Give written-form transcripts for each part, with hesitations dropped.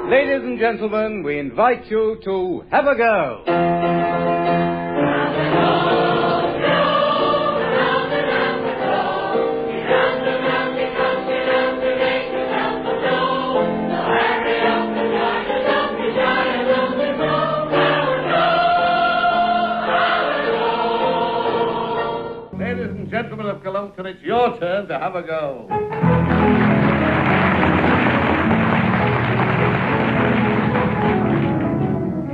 Ladies and gentlemen, we invite you to have a go. Ladies and gentlemen of Cullompton, it's your turn to have a go.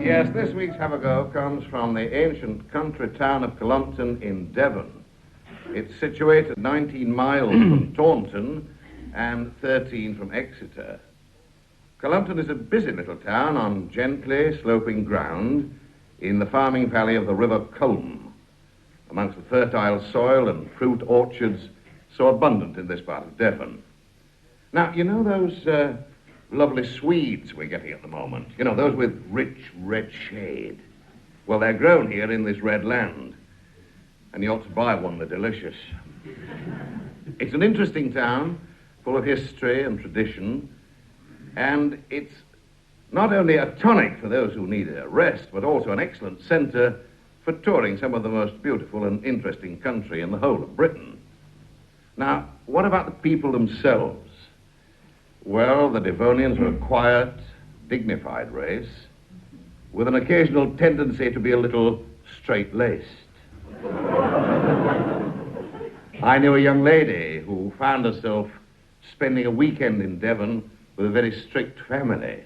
Yes, this week's Have a Go comes from the ancient country town of Cullompton in Devon. It's situated 19 miles from Taunton and 13 from Exeter. Cullompton is a busy little town on gently sloping ground in the farming valley of the River Culm, amongst the fertile soil and fruit orchards so abundant in this part of Devon. Now, you know those lovely Swedes we're getting at the moment? You know, those with rich red shade. Well, they're grown here in this red land, and you ought to buy one, they're delicious. It's an interesting town, full of history and tradition, and it's not only a tonic for those who need a rest, but also an excellent centre for touring some of the most beautiful and interesting country in the whole of Britain. Now, what about the people themselves? Well, the Devonians are a quiet, dignified race, with an occasional tendency to be a little straight-laced. I knew a young lady who found herself spending a weekend in Devon with a very strict family.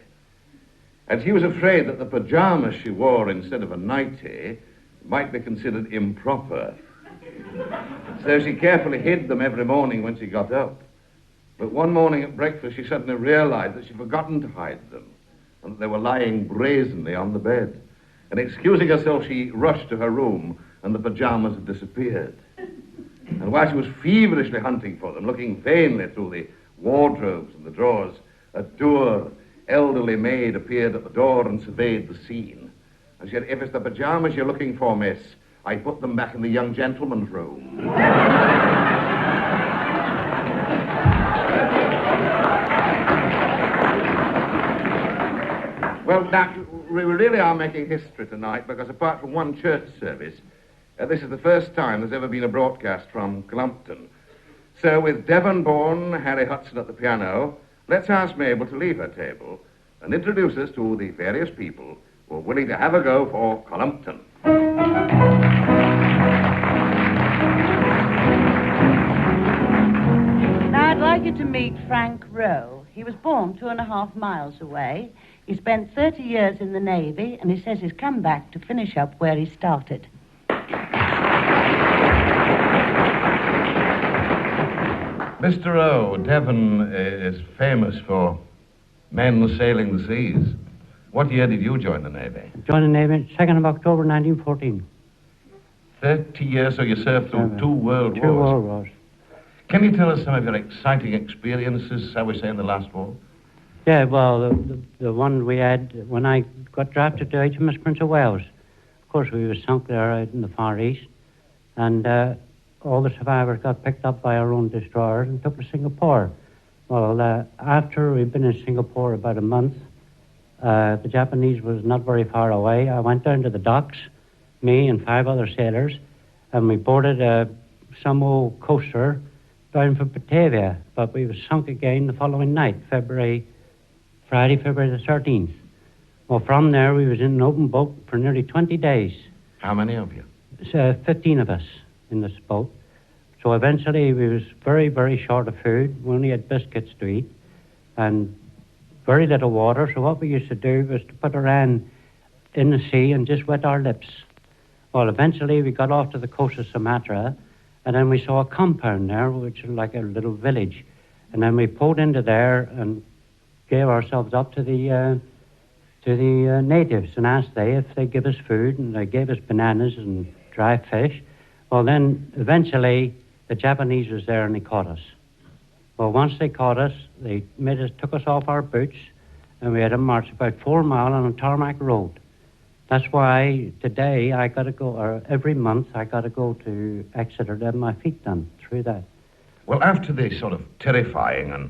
And she was afraid that the pajamas she wore instead of a nightie might be considered improper. So she carefully hid them every morning when she got up. But one morning at breakfast, she suddenly realized that she'd forgotten to hide them, and that they were lying brazenly on the bed. And excusing herself, she rushed to her room, and the pajamas had disappeared. And while she was feverishly hunting for them, looking vainly through the wardrobes and the drawers, a dour, elderly maid appeared at the door and surveyed the scene. And she said, "If it's the pajamas you're looking for, miss, I put them back in the young gentleman's room." Well, now, we really are making history tonight, because apart from one church service, this is the first time there's ever been a broadcast from Cullompton. So with Devon-born Harry Hudson at the piano, let's ask Mabel to leave her table and introduce us to the various people who are willing to have a go for Cullompton. Now, I'd like you to meet Frank Rowe. He was born 2.5 miles away. He spent 30 years in the Navy, and he says he's come back to finish up where he started. Mr. Rowe, Devon is famous for men sailing the seas. What year did you join the Navy? Joined the Navy 2nd of October, 1914. 30 years, so you served through two World Wars. Two World Wars. Can you tell us some of your exciting experiences, shall we say, in the last war? Yeah, well, the one we had when I got drafted to HMS Prince of Wales. Of course, we were sunk there out in the Far East, and all the survivors got picked up by our own destroyers and took to Singapore. Well, after we'd been in Singapore about a month, the Japanese was not very far away. I went down to the docks, me and 5 other sailors, and we boarded some old coaster down for Batavia, but we were sunk again the following night, Friday, February the 13th. Well, from there, we was in an open boat for nearly 20 days. How many of you? 15 of us in this boat. So eventually, we was very, very short of food. We only had biscuits to eat and very little water. So what we used to do was to put our hand in the sea and just wet our lips. Well, eventually, we got off to the coast of Sumatra, and then we saw a compound there, which was like a little village. And then we pulled into there and gave ourselves up to the natives and asked if they'd give us food, and they gave us bananas and dry fish. Well, then eventually the Japanese was there and they caught us. Well, once they caught us, they took us off our boots, and we had to march about 4 miles on a tarmac road. That's why today I got to go, or every month I got to go to Exeter to have my feet done through that. Well, after this sort of terrifying and,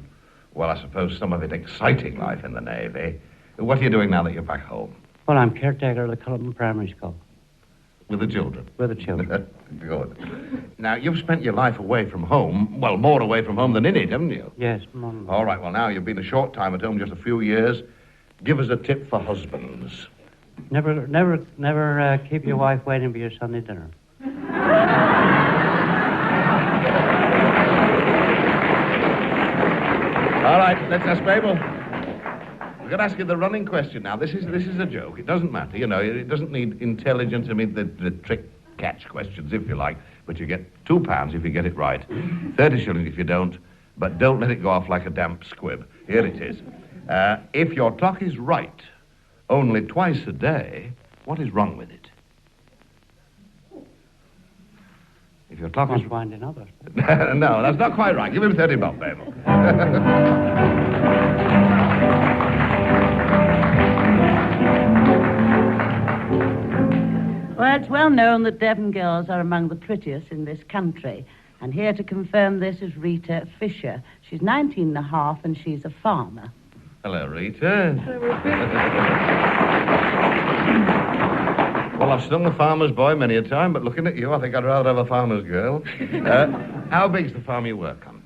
well, I suppose some of it exciting life in the Navy, What are you doing now that you're back home? Well, I'm caretaker of the Culm Primary School. With the children? With the children. Good. Now, you've spent your life away from home, well, more away from home than in it, haven't you? Yes, Mum. All right, well, now you've been a short time at home, just a few years. Give us a tip for husbands. Never keep your wife waiting for your Sunday dinner. All right, let's ask Mabel. We're going to ask you the running question now. This is a joke. It doesn't matter, you know. It doesn't need intelligence. I mean, the trick-catch questions, if you like. But you get £2 if you get it right. 30 shillings if you don't. But don't let it go off like a damp squib. Here it is. If your clock is right only twice a day, what is wrong with it? If your clock is... winding up. No, that's not quite right. Give him 30 bob, Mabel. Well, it's well known that Devon girls are among the prettiest in this country. And here to confirm this is Rita Fisher. She's 19 and a half and she's a farmer. Hello, Rita. Well, I've stung a farmer's boy many a time, but looking at you, I think I'd rather have a farmer's girl. How big's the farm you work on?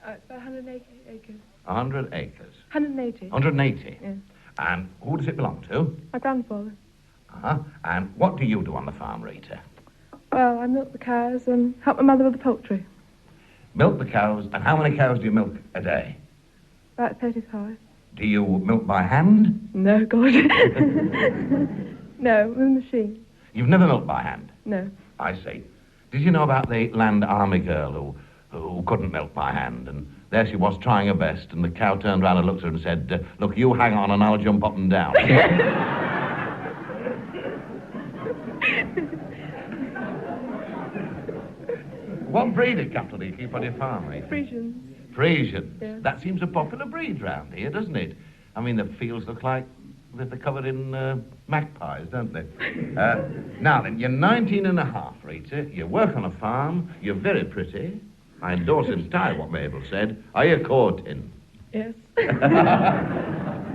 It's about 180 acres. 100 acres. 180. 180? Yes. And who does it belong to? My grandfather. Uh-huh. And what do you do on the farm, Rita? Well, I milk the cows and help my mother with the poultry. Milk the cows. And how many cows do you milk a day? About 35. Do you milk by hand? No, God. No, with a machine. You've never milked by hand? No. I see. Did you know about the land army girl who couldn't milk by hand? And there she was trying her best, and the cow turned round and looked at her and said, look, you hang on and I'll jump up and down. What breed of cattle do you keep on your farm, Rita? Frisians. Frisians? Yeah. That seems a popular breed round here, doesn't it? I mean, the fields look like they're covered in magpies, don't they? Now then, you're 19 and a half, Rita. You work on a farm. You're very pretty. I endorse entirely what Mabel said. Are you courting? Yes.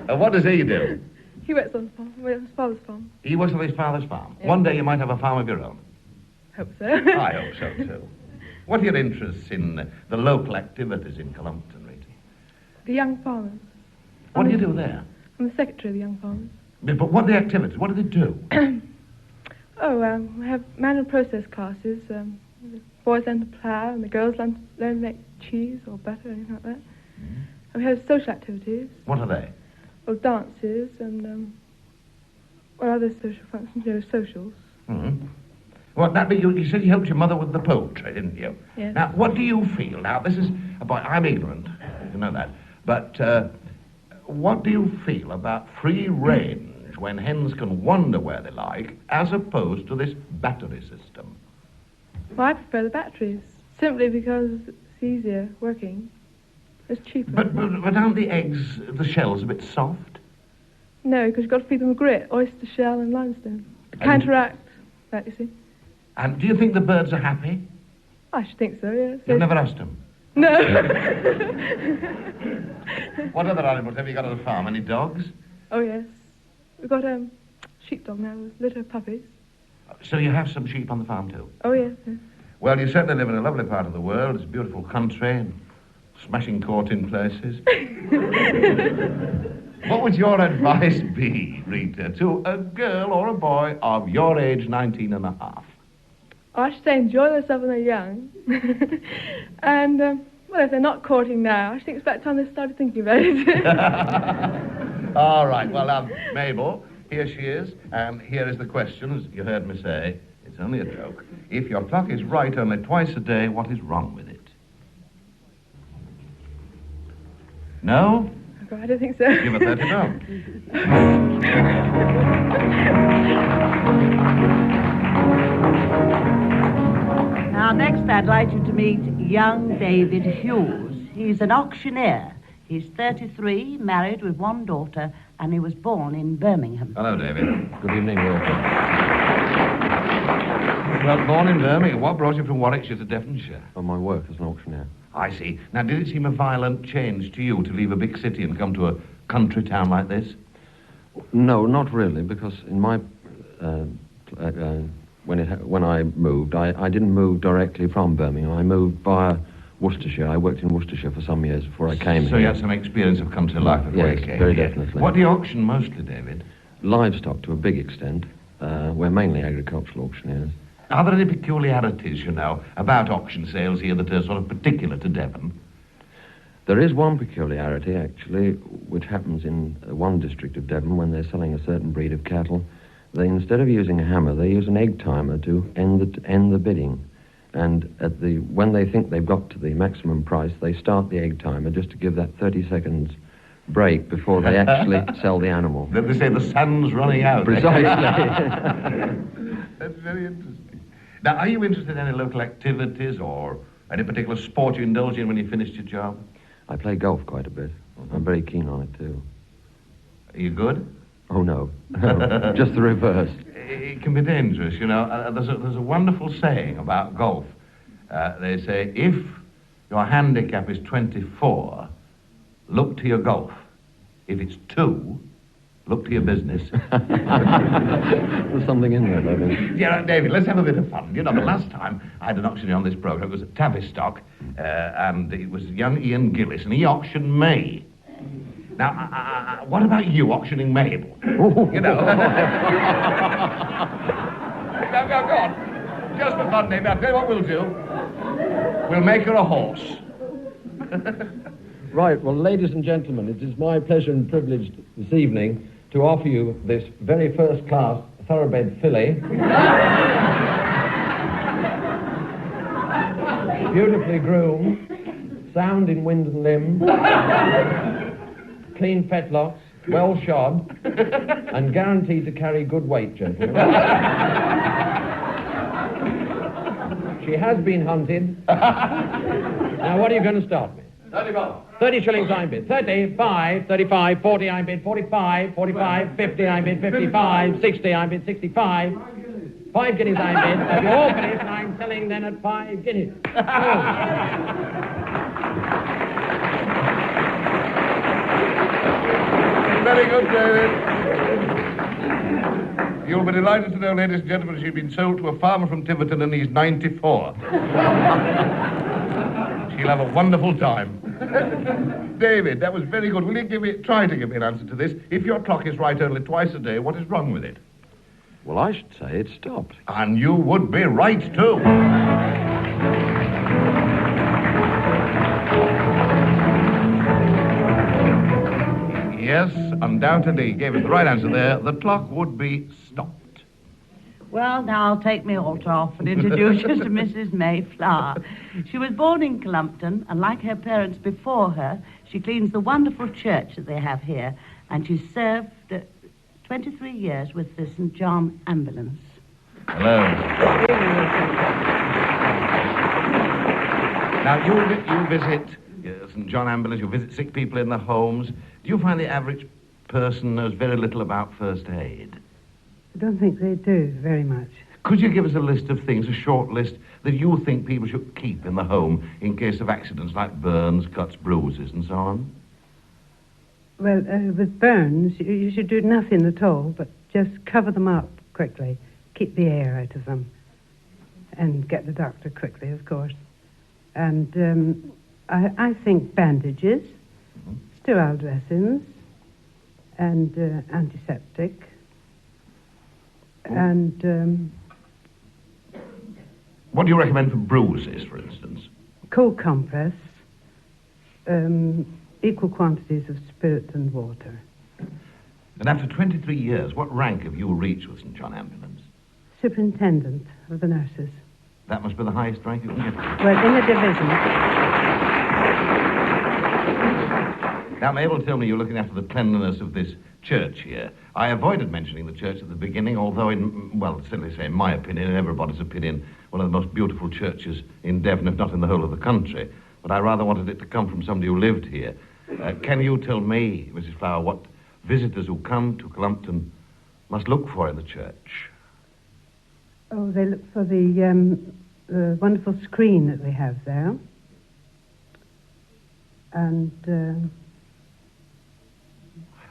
What does he do? He works on the farm. Well, his father's farm. He works on his father's farm. Yeah. One day you might have a farm of your own. Hope so. I hope so, too. What are your interests in the local activities in Cullompton, Rita? The young farmers. What do you do there? I'm the secretary of the young farmers. But what are the activities? What do they do? We have manual process classes. The boys learn to plough and the girls learn to make cheese or butter or anything like that. Mm-hmm. And we have social activities. What are they? Well, dances and other social functions, socials. Mm-hmm. Well, you said you helped your mother with the poultry, didn't you? Yes. Now, what do you feel? Now, this is I'm ignorant, you know that. But what do you feel about free range when hens can wander where they like, as opposed to this battery system? Well, I prefer the batteries, simply because it's easier working. It's cheaper. But aren't the eggs, the shells, a bit soft? No, because you've got to feed them with grit, oyster shell and limestone. To counteract that, you see. And do you think the birds are happy? I should think so, yes. You've never asked them? No. What other animals have you got on the farm? Any dogs? Oh, yes. We've got a sheepdog now with litter of puppies. So you have some sheep on the farm, too? Oh, yes, yes. Well, you certainly live in a lovely part of the world. It's a beautiful country and smashing courting places. What would your advice be, Rita, to a girl or a boy of your age, 19 and a half? I should say enjoy themselves when they're young. And, well, if they're not courting now, I think it's about time they started thinking about it. All right, well, Mabel, here she is, and here is the question, as you heard me say. It's only a joke. If your clock is right only twice a day, what is wrong with it? No? I don't think so. Give her 30 pounds. Now, next I'd like you to meet young David Hughes. He's an auctioneer. He's 33, married with one daughter, and he was born in Birmingham. Hello, David. Good evening, Wilfred. Well, born in Birmingham, what brought you from Warwickshire to Devonshire? On my work as an auctioneer. I see. Now, did it seem a violent change to you to leave a big city and come to a country town like this? No, not really, because in my when I moved, I didn't move directly from Birmingham. I moved via Worcestershire. I worked in Worcestershire for some years before I came here. So you had some experience of country life at Yes, Wake. very definitely. What do you auction mostly, David? Livestock to a big extent. We're mainly agricultural auctioneers. Are there any peculiarities, you know, about auction sales here that are sort of particular to Devon? There is one peculiarity, actually, which happens in one district of Devon when they're selling a certain breed of cattle. They, instead of using a hammer, they use an egg timer to end the bidding. And when they think they've got to the maximum price, they start the egg timer just to give that 30 seconds break before they actually sell the animal. Then they say the sun's running out. Precisely. That's very interesting. Now, are you interested in any local activities or any particular sport you indulge in when you finished your job? I play golf quite a bit. I'm very keen on it, too. Are you good? Oh, no. Just the reverse. It can be dangerous, you know. There's a wonderful saying about golf. They say, if your handicap is 24, look to your golf. If it's 2, look to your business. There's something in there, I think. Yeah, David, let's have a bit of fun. You know, the last time I had an auctioneer on this programme, it was at Tavistock, and it was young Ian Gillis, and he auctioned May. Now, what about you auctioning Mabel? You know. Now, go on. Just for fun, David, I'll tell you what we'll do. We'll make her a horse. Right, well, ladies and gentlemen, it is my pleasure and privilege this evening to offer you this very first-class thoroughbred filly. Beautifully groomed, sound in wind and limb, clean fetlocks, well shod, and guaranteed to carry good weight, gentlemen. She has been hunted. Now, what are you going to start me? 30 shillings I bid. 35, 35, 40 I bid, 45, 45, 50 I bid, 55, 60 I bid, 65. 5 guineas I bid. Have you all finished? And I'm selling then at 5 guineas. Very good, David. You'll be delighted to know, ladies and gentlemen, she's been sold to a farmer from Tiverton and he's 94. She'll have a wonderful time. David, that was very good. Will you try to give me an answer to this? If your clock is right only twice a day, what is wrong with it? Well, I should say it stopped. And you would be right, too. Yes, undoubtedly, he gave us the right answer there. The clock would be stopped. Well, now I'll take my altar off and introduce you to Mrs. Mayflower. She was born in Cullompton, and like her parents before her, she cleans the wonderful church that they have here, and she served 23 years with the St. John Ambulance. Hello. Now, you visit St. John Ambulance, you visit sick people in the homes. Do you find the average person knows very little about first aid? I don't think they do very much. Could you give us a list of things, a short list, that you think people should keep in the home in case of accidents like burns, cuts, bruises, and so on? Well, with burns, you should do nothing at all, but just cover them up quickly, keep the air out of them, and get the doctor quickly, of course. And I think bandages, sterile dressings, and antiseptic. And what do you recommend for bruises, for instance? cold compress, equal quantities of spirit and water. And after 23 years, what rank have you reached with St. John Ambulance? Superintendent of the nurses. That must be the highest rank you can get. Well, in the division. Now, Mabel, tell me you're looking after the cleanliness of this church here. I avoided mentioning the church at the beginning, although, certainly say in my opinion, in everybody's opinion, one of the most beautiful churches in Devon, if not in the whole of the country. But I rather wanted it to come from somebody who lived here. Can you tell me, Mrs. Flower, what visitors who come to Cullompton must look for in the church? Oh, they look for the wonderful screen that we have there. And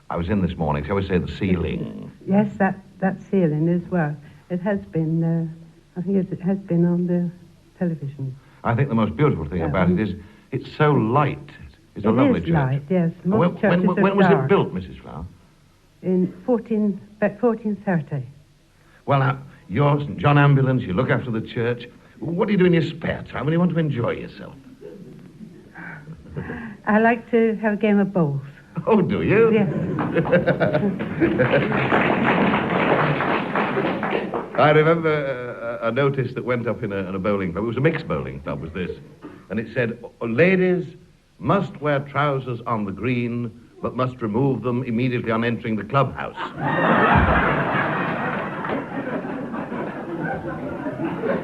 I was in this morning, shall we say the ceiling? Yes, that ceiling as well. It has been, I think it has been on the television. I think the most beautiful thing about it is it's so light. It's a lovely church. Light, yes. Most When churches are was dark. it built, Mrs. Flower? In 1430. Well, now, you're St. John Ambulance, you look after the church. What do you do in your spare time when you want to enjoy yourself? I like to have a game of bowls. Oh, do you? Yes. I remember a notice that went up in a bowling club. It was a mixed bowling club, was this. And it said, ladies must wear trousers on the green, but must remove them immediately on entering the clubhouse.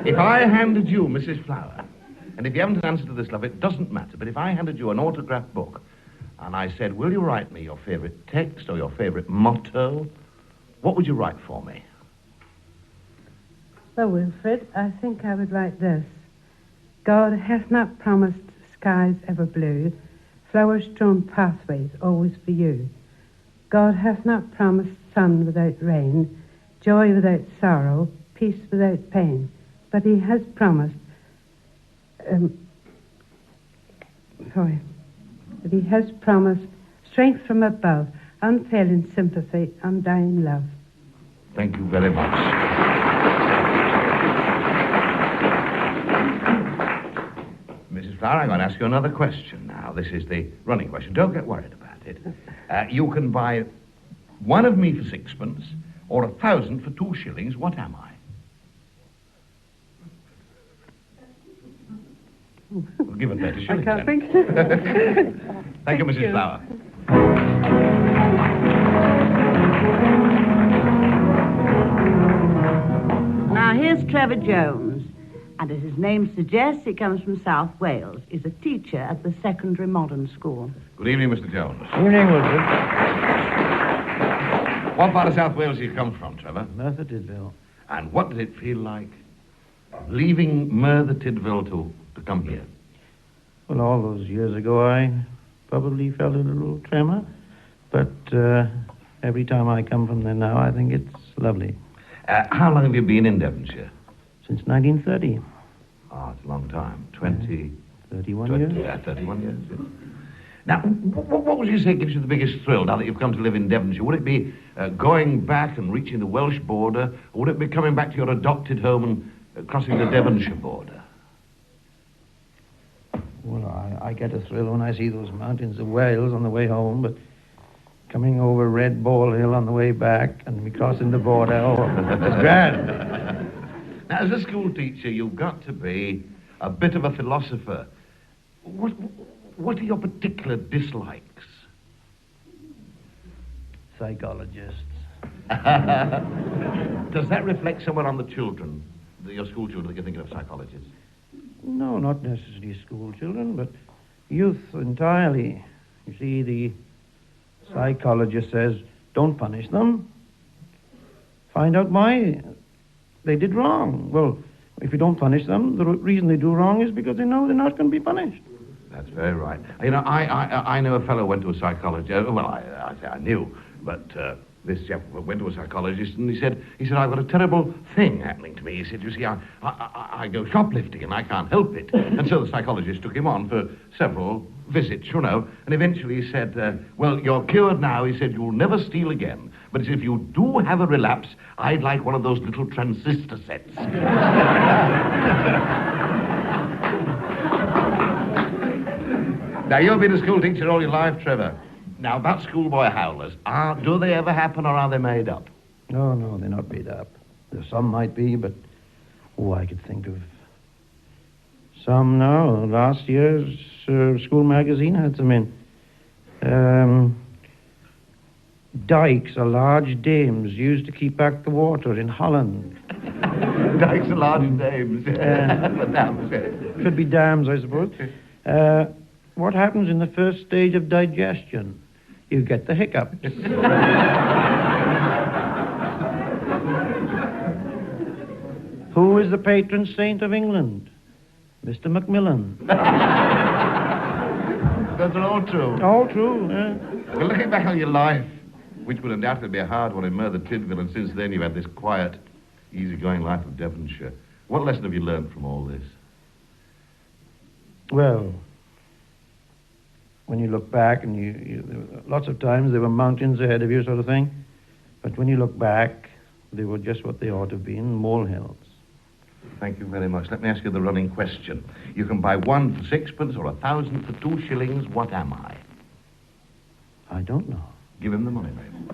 If I handed you, Mrs. Flower, and if you haven't an answer to this, love, it doesn't matter, but if I handed you an autograph book, and I said, will you write me your favourite text or your favourite motto, what would you write for me? Well, Wilfred, I think I would write this. God hath not promised skies ever blue, flower-strewn pathways always for you. God hath not promised sun without rain, joy without sorrow, peace without pain. But he has promised, but he has promised strength from above, unfailing sympathy, undying love. Thank you very much. Mrs. Flower, I'm going to ask you another question now. This is the running question. Don't get worried about it. You can buy one of me for 6pence or 1,000 for 2 shillings. What am I? We'll give it 30 shillings. I can't then. think. Thank you, Mrs. Flower. Now, here's Trevor Jones. And as his name suggests, he comes from South Wales. He's a teacher at the secondary modern school. Good evening, Mr. Jones. Evening, Wilfred. What part of South Wales do you come from, Trevor? Merthyr Tydfil. And what did it feel like leaving Merthyr Tydfil to come here? Well, all those years ago, I probably felt a little tremor. But every time I come from there now, I think it's lovely. How long have you been in Devonshire? Since 1930. Oh, it's a long time. 31 years. Yeah, 31 years. Yeah. Now, what would you say gives you the biggest thrill now that you've come to live in Devonshire? Would it be going back and reaching the Welsh border, or would it be coming back to your adopted home and crossing the Devonshire border? Well, I get a thrill when I see those mountains of Wales on the way home, but coming over Red Ball Hill on the way back and we crossing the border, it's grand. Now, as a school teacher, you've got to be a bit of a philosopher. What are your particular dislikes? Psychologists. Does that reflect somewhere on the children, your school children, that you're thinking of psychologists? No, not necessarily school children, but youth entirely. You see, the psychologist says, don't punish them. Find out why they did wrong. Well, if you don't punish them, the reason they do wrong is because they know they're not going to be punished. That's very right. You know, I know a fellow went to a psychologist. Well, I knew, but this chap went to a psychologist and he said, I've got a terrible thing happening to me. He said, you see, I go shoplifting and I can't help it. And so the psychologist took him on for several visits, you know, and eventually he said, well, you're cured now. He said, you'll never steal again. But if you do have a relapse, I'd like one of those little transistor sets. Now, you've been a school teacher all your life, Trevor. Now, about schoolboy howlers, do they ever happen or are they made up? No, they're not made up. Some might be, but, I could think of some now. Last year's school magazine had some in. Dikes are large dames used to keep back the water in Holland. Dikes are large dames. Could be dams, I suppose. What happens in the first stage of digestion? You get the hiccups. Who is the patron saint of England? Mr. Macmillan. Those are all true. All true, yeah. Well, looking back on your life, which would undoubtedly be a hard one in Merthyr Tydfil, and since then you've had this quiet, easygoing life of Devonshire. What lesson have you learned from all this? Well, when you look back, and you lots of times there were mountains ahead of you, sort of thing, but when you look back, they were just what they ought to have been, molehills. Thank you very much. Let me ask you the running question. You can buy 1 for 6pence or 1,000 for 2 shillings. What am I? I don't know. Give him the money, Mabel.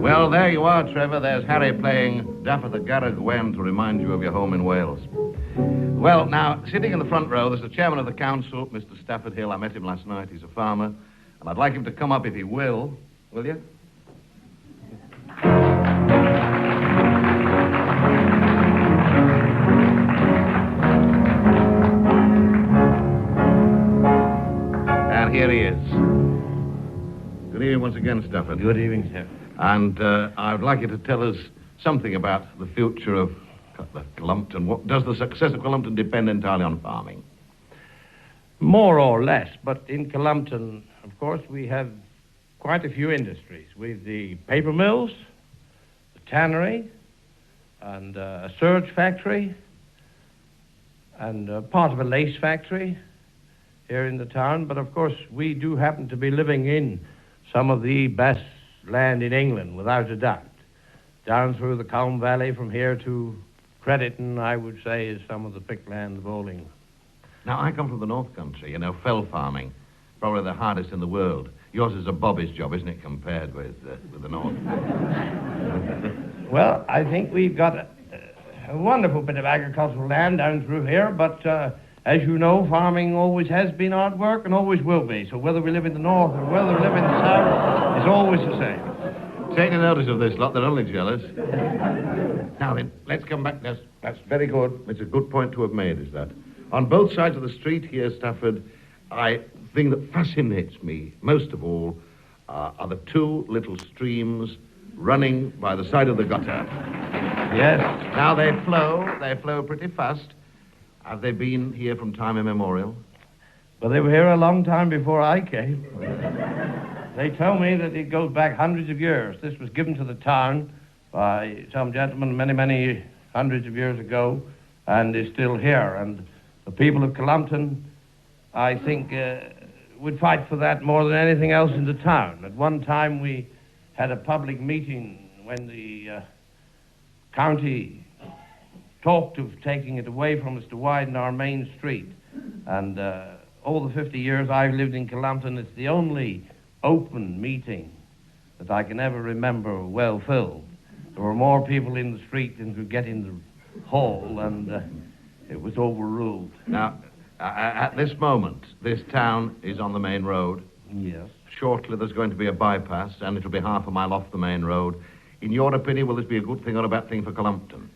Well, there you are, Trevor. There's Harry playing Dapper the Garreg Wen to remind you of your home in Wales. Well, now, sitting in the front row, there's the chairman of the council, Mr. Stafford Hill. I met him last night. He's a farmer. And I'd like him to come up if he will you? And here he is. Good evening once again, Stafford. Good evening, sir. And I would like you to tell us something about the future of Cullompton. Does the success of Cullompton depend entirely on farming? More or less, but in Cullompton, of course, we have quite a few industries. We've the paper mills, the tannery, and a serge factory, and part of a lace factory here in the town. But, of course, we do happen to be living in some of the best land in England, without a doubt. Down through the Culm Valley from here to Crediton, I would say, is some of the picked land of all England. Now, I come from the North Country, fell farming, probably the hardest in the world. Yours is a bobby's job, isn't it, compared with the North? Well, I think we've got a wonderful bit of agricultural land down through here, but as you know, farming always has been hard work and always will be. So whether we live in the north or whether we live in the south, it's always the same. Take notice of this lot, they're only jealous. Now then, let's come back. That's very good. It's a good point to have made, is that. On both sides of the street here, Stafford, the thing that fascinates me most of all are the 2 little streams running by the side of the gutter. Yes. Now they flow pretty fast. Have they been here from time immemorial? Well, they were here a long time before I came. They tell me that it goes back hundreds of years. This was given to the town by some gentleman many, many hundreds of years ago, and is still here. And the people of Cullompton, I think, would fight for that more than anything else in the town. At one time, we had a public meeting when the county talked of taking it away from us to widen our main street. And all the 50 years I've lived in Cullompton, it's the only open meeting that I can ever remember well filled. There were more people in the street than could get in the hall, and it was overruled. Now, at this moment, this town is on the main road. Yes. Shortly, there's going to be a bypass, and it'll be half a mile off the main road. In your opinion, will this be a good thing or a bad thing for Cullompton?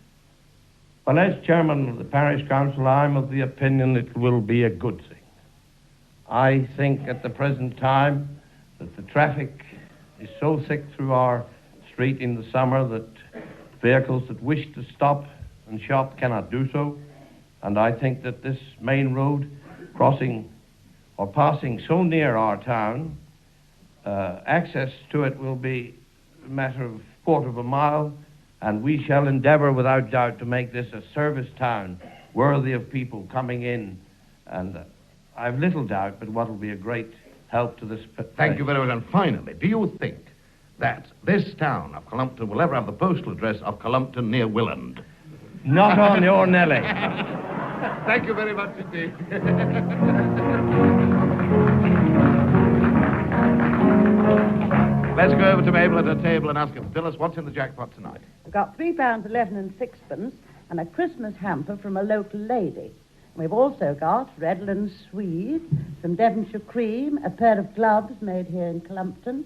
Well, as chairman of the parish council, I'm of the opinion it will be a good thing. I think at the present time that the traffic is so thick through our street in the summer that vehicles that wish to stop and shop cannot do so. And I think that this main road crossing or passing so near our town, access to it will be a matter of a quarter of a mile, and we shall endeavor without doubt to make this a service town worthy of people coming in. And I've little doubt but what will be a great help to this place. Thank you very much. And finally, do you think that this town of Cullompton will ever have the postal address of Cullompton near Willand? Not on your Nelly. Thank you very much indeed. Let's go over to Mabel at her table and ask her to tell us what's in the jackpot tonight. We've got £3.11 and 6pence and a Christmas hamper from a local lady. We've also got Redland Swede, some Devonshire cream, a pair of gloves made here in Cullompton,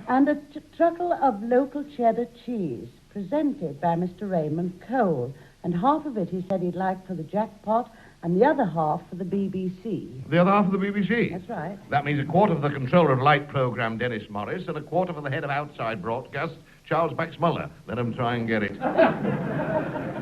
and a truckle of local cheddar cheese presented by Mr. Raymond Cole. And half of it he said he'd like for the jackpot and the other half for the BBC. The other half of the BBC? That's right. That means a quarter for the controller of light programme, Dennis Morris, and a quarter for the head of outside broadcast, Charles Baxmuller. Let him try and get it.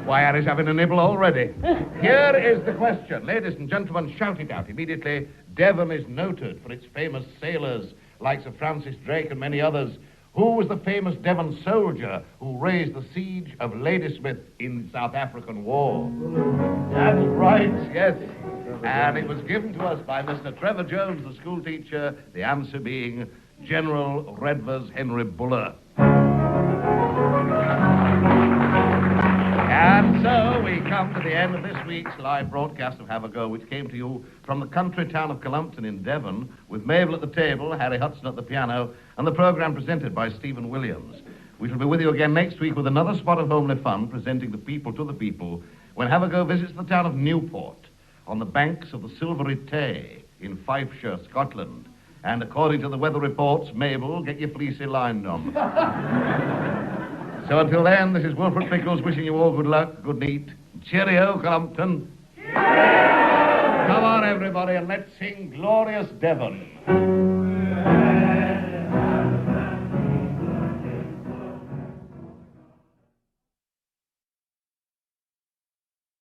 Why, Harry's having a nibble already. Here is the question. Ladies and gentlemen, shout it out immediately. Devon is noted for its famous sailors, like Sir Francis Drake and many others. Who was the famous Devon soldier who raised the siege of Ladysmith in the South African War? That's right, yes. And it was given to us by Mr. Trevor Jones, the school teacher, the answer being General Redvers Henry Buller. And so we come to the end of this week's live broadcast of Have a Go, which came to you from the country town of Cullompton in Devon, with Mabel at the table, Harry Hudson at the piano, and the programme presented by Stephen Williams. We shall be with you again next week with another spot of homely fun, presenting the people to the people, when Have a Go visits the town of Newport, on the banks of the Silvery Tay in Fifeshire, Scotland. And according to the weather reports, Mabel, get your fleecy lined on. So until then, this is Wilfred Pickles wishing you all good luck, good neat. Cheerio, Cullompton. Cheerio! Come on, everybody, and let's sing Glorious Devon.